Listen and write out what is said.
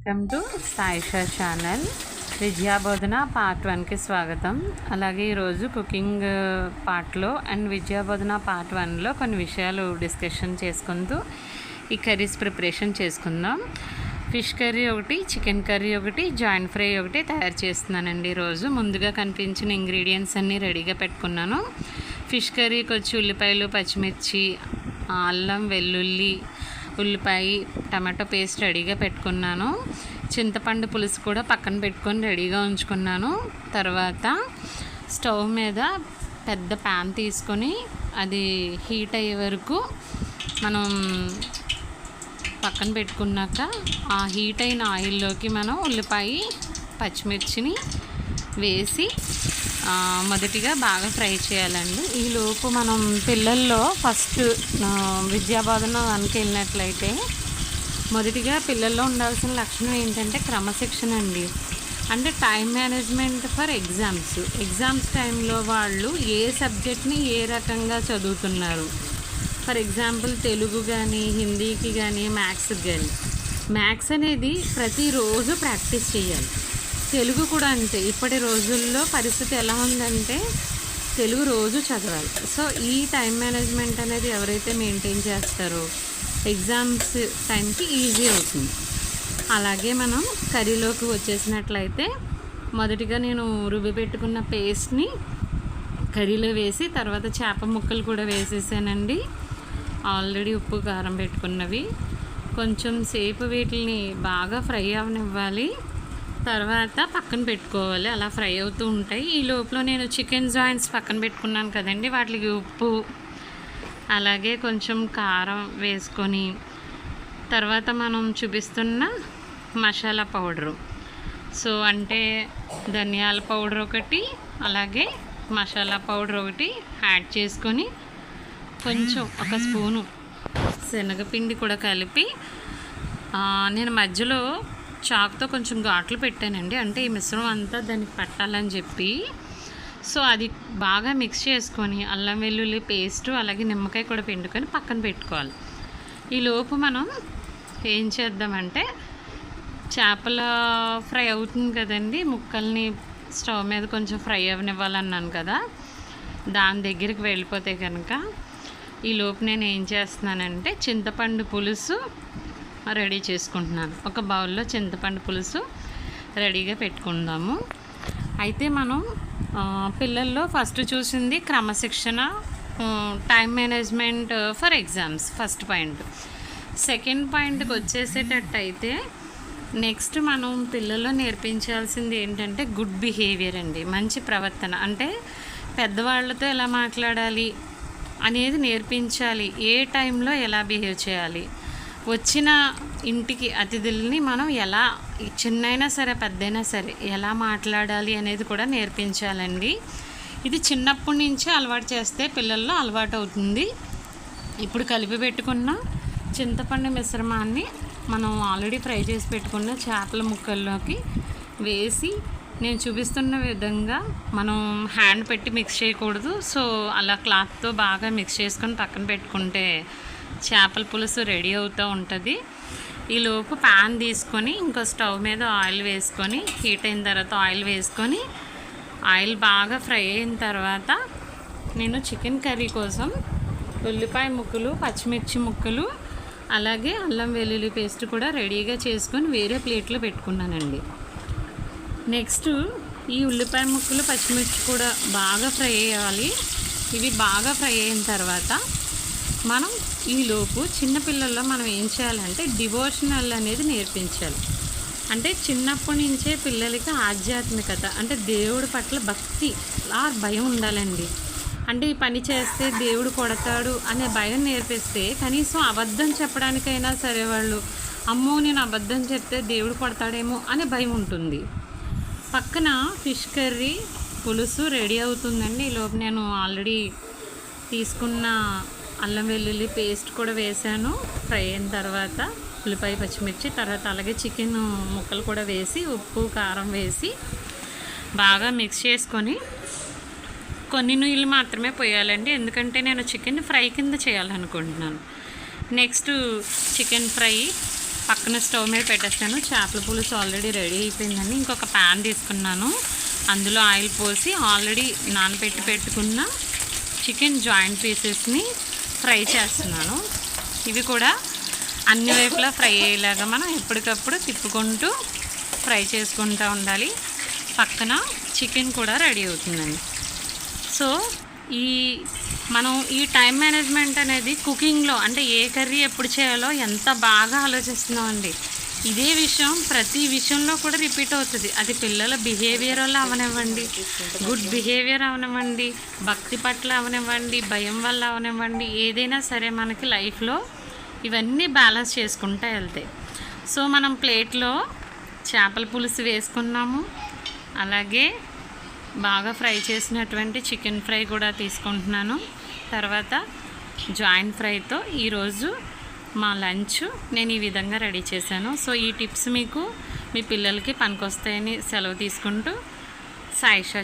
Welcome to Saisha channel. విద్యాబోధన part 1కి స్వాగతం. అలాగే ఈరోజు కుకింగ్ పార్ట్లో అండ్ విద్యాబోధన పార్ట్ 1లో కొన్ని విషయాలు డిస్కషన్ చేసుకుంటూ ఈ కర్రీస్ ప్రిపరేషన్ చేసుకుందాం. ఫిష్ కర్రీ ఒకటి, చికెన్ కర్రీ ఒకటి, జాయింట్ ఫ్రై ఒకటి తయారు చేస్తున్నానండి. ఈరోజు ముందుగా కనిపించిన ఇంగ్రీడియంట్స్ అన్నీ రెడీగా పెట్టుకున్నాను. ఫిష్ కర్రీకి వచ్చి ఉల్లిపాయలు, పచ్చిమిర్చి, అల్లం, వెల్లుల్లి, ఉల్లిపాయ, టమాటో పేస్ట్ రెడీగా పెట్టుకున్నాను. చింతపండు పులుసు కూడా పక్కన పెట్టుకొని రెడీగా ఉంచుకున్నాను. తర్వాత స్టవ్ మీద పెద్ద ప్యాన్ తీసుకొని అది హీట్ అయ్యే వరకు మనం పక్కన పెట్టుకున్నాక ఆ హీట్ అయిన ఆయిల్లోకి మనం ఉల్లిపాయ, పచ్చిమిర్చిని వేసి మొదటిగా బాగా ఫ్రై చేయాలండి. ఈలోపు మనం పిల్లల్లో ఫస్ట్ విద్యాబోధన 1కి వెళ్ళినట్లయితే మొదటిగా పిల్లల్లో ఉండాల్సిన లక్షణం ఏంటంటే క్రమశిక్షణ అండి. అంటే టైం మేనేజ్మెంట్ ఫర్ ఎగ్జామ్స్ టైంలో వాళ్ళు ఏ సబ్జెక్ట్ని ఏ రకంగా చదువుతున్నారు. ఫర్ ఎగ్జాంపుల్ తెలుగు కానీ, హిందీకి కానీ, మ్యాథ్స్కి కానీ. మ్యాథ్స్ అనేది ప్రతిరోజు ప్రాక్టీస్ చేయాలి. తెలుగు కూడా అంతే. ఇప్పటి రోజుల్లో పరిస్థితి ఎలా ఉందంటే తెలుగు రోజు చదవాలి. సో ఈ టైం మేనేజ్మెంట్ అనేది ఎవరైతే మెయింటైన్ చేస్తారో ఎగ్జామ్స్ టైంకి ఈజీ అవుతుంది. అలాగే మనం కర్రీలోకి వచ్చేసినట్లయితే మొదటిగా నేను రుబ్బి పెట్టుకున్న పేస్ట్ని కర్రీలో వేసి తర్వాత చేప ముక్కలు కూడా వేసేసానండి. ఆల్రెడీ ఉప్పు, కారం పెట్టుకున్నవి. కొంచెం సేపు వీటిని బాగా ఫ్రై అవనివ్వాలి. తర్వాత పక్కన పెట్టుకోవాలి. అలా ఫ్రై అవుతూ ఉంటాయి. ఈ లోపల నేను చికెన్ జాయింట్స్ పక్కన పెట్టుకున్నాను కదండి, వాటికి ఉప్పు అలాగే కొంచెం కారం వేసుకొని తర్వాత మనం చూపిస్తున్న మసాలా పౌడరు, సో అంటే ధనియాల పౌడర్ ఒకటి అలాగే మసాలా పౌడర్ ఒకటి యాడ్ చేసుకొని కొంచెం ఒక స్పూను శనగపిండి కూడా కలిపి నేను మధ్యలో చాకుతో కొంచెం ఘాట్లు పెట్టానండి. అంటే ఈ మిశ్రమం అంతా దానికి పట్టాలని చెప్పి. సో అది బాగా మిక్స్ చేసుకొని అల్లం వెల్లుల్లి పేస్టు అలాగే నిమ్మకాయ కూడా పిండుకొని పక్కన పెట్టుకోవాలి. ఈ లోపు మనం ఏం చేద్దామంటే చేపల ఫ్రై అవుతుంది కదండి, ముక్కల్ని స్టవ్ మీద కొంచెం ఫ్రై అవనివ్వాలన్నాను కదా, దాని దగ్గరికి వెళ్ళిపోతే కనుక ఈ లోపు నేను ఏం చేస్తున్నానంటే చింతపండు పులుసు రెడీ చేసుకుంటున్నాను. ఒక బౌల్లో చింతపండు పులుసు రెడీగా పెట్టుకుందాము. అయితే మనం పిల్లల్లో ఫస్ట్ చూసింది క్రమశిక్షణ, time management for exams first point. Second పాయింట్కి వచ్చేసేటట్టయితే నెక్స్ట్ మనం పిల్లల్లో నేర్పించాల్సింది ఏంటంటే గుడ్ బిహేవియర్ అండి, మంచి ప్రవర్తన. అంటే పెద్దవాళ్ళతో ఎలా మాట్లాడాలి అనేది నేర్పించాలి. ఏ టైంలో ఎలా బిహేవ్ చేయాలి, వచ్చిన ఇంటికి అతిథుల్ని మనం ఎలా, చిన్నైనా సరే పెద్దైనా సరే ఎలా మాట్లాడాలి అనేది కూడా నేర్పించాలండి. ఇది చిన్నప్పటి నుంచే అలవాటు చేస్తే పిల్లల్లో అలవాటు అవుతుంది. ఇప్పుడు కలిపి పెట్టుకున్న చింతపండు మిశ్రమాన్ని మనం ఆల్రెడీ ఫ్రై చేసి పెట్టుకున్న చేపల ముక్కల్లోకి వేసి నేను చూపిస్తున్న విధంగా మనం హ్యాండ్ పెట్టి మిక్స్ చేయకూడదు. సో అలా క్లాత్తో బాగా మిక్స్ చేసుకొని పక్కన పెట్టుకుంటే చేపల పులుసు రెడీ అవుతూ ఉంటుంది. ఈలోపు ప్యాన్ తీసుకొని ఇంకో స్టవ్ మీద ఆయిల్ వేసుకొని హీట్ అయిన తర్వాత ఆయిల్ వేసుకొని ఆయిల్ బాగా ఫ్రై అయిన తర్వాత నేను చికెన్ కర్రీ కోసం ఉల్లిపాయ ముక్కలు, పచ్చిమిర్చి ముక్కలు అలాగే అల్లం వెల్లుల్లి పేస్ట్ కూడా రెడీగా చేసుకొని వేరే ప్లేట్లో పెట్టుకున్నానండి. నెక్స్ట్ ఈ ఉల్లిపాయ ముక్కలు, పచ్చిమిర్చి కూడా బాగా ఫ్రై అయ్యాలి. ఇవి బాగా ఫ్రై అయిన తర్వాత మనం ఈలోపు చిన్నపిల్లల్లో మనం ఏం చేయాలంటే డివోషనల్ అనేది నేర్పించాలి. అంటే చిన్నప్పటి నుంచే పిల్లలకి ఆధ్యాత్మికత అంటే దేవుడి పట్ల భక్తి భయం ఉండాలండి. అంటే ఈ పని చేస్తే దేవుడు కొడతాడు అనే భయం నేర్పిస్తే కనీసం అబద్ధం చెప్పడానికైనా సరే వాళ్ళు అమ్మో నేను అబద్ధం చెప్తే దేవుడు కొడతాడేమో అనే భయం ఉంటుంది. పక్కన ఫిష్ కర్రీ పులుసు రెడీ అవుతుందండి. ఈలోపు నేను ఆల్రెడీ తీసుకున్న అల్లం వెల్లుల్లి పేస్ట్ కూడా వేసాను. ఫ్రై అయిన తర్వాత ఉల్లిపాయ, పచ్చిమిర్చి, తర్వాత అలాగే చికెన్ ముక్కలు కూడా వేసి ఉప్పు, కారం వేసి బాగా మిక్స్ చేసుకొని కొన్ని నీళ్ళు మాత్రమే పోయాలండి. ఎందుకంటే నేను చికెన్ ఫ్రై కింద చేయాలనుకుంటున్నాను. నెక్స్ట్ చికెన్ ఫ్రై పక్కన స్టవ్ మీద పెట్టేస్తాను. చేపల పులుసు ఆల్రెడీ రెడీ అయిపోయిందండి. ఇంకొక ప్యాన్ తీసుకున్నాను, అందులో ఆయిల్ పోసి ఆల్రెడీ నానబెట్టి పెట్టుకున్న చికెన్ జాయింట్ పీసెస్ని ఫ్రై చేస్తున్నాను. ఇవి కూడా అన్ని వైపులా ఫ్రై అయ్యేలాగా మనం ఎప్పటికప్పుడు తిప్పుకుంటూ ఫ్రై చేసుకుంటూ ఉండాలి. పక్కన చికెన్ కూడా రెడీ అవుతుందండి. సో మనం ఈ టైం మేనేజ్మెంట్ అనేది కుకింగ్లో, అంటే ఏ కర్రీ ఎప్పుడు చేయాలో ఎంత బాగా ఆలోచిస్తున్నామండి. ఇదే విషయం ప్రతి విషయంలో కూడా రిపీట్ అవుతుంది. అది పిల్లల బిహేవియర్ వల్ల అవనివ్వండి, గుడ్ బిహేవియర్ అవనివ్వండి, భక్తి పట్ల అవనివ్వండి, భయం వల్ల అవనివ్వండి, ఏదైనా సరే మనకి లైఫ్లో ఇవన్నీ బ్యాలెన్స్ చేసుకుంటూ వెళ్తాయి. సో మనం ప్లేట్లో చేపల పులుసు వేసుకున్నాము, అలాగే బాగా ఫ్రై చేసినటువంటి చికెన్ ఫ్రై కూడా తీసుకుంటున్నాను. తర్వాత జాయింట్ ఫ్రైతో ఈరోజు మా లంచ్ నేను ఈ విధంగా రెడీ చేశాను. సో ఈ టిప్స్ మీకు మీ పిల్లలకి పనికొస్తాయని సెలవు తీసుకుంటూ సాయిషా.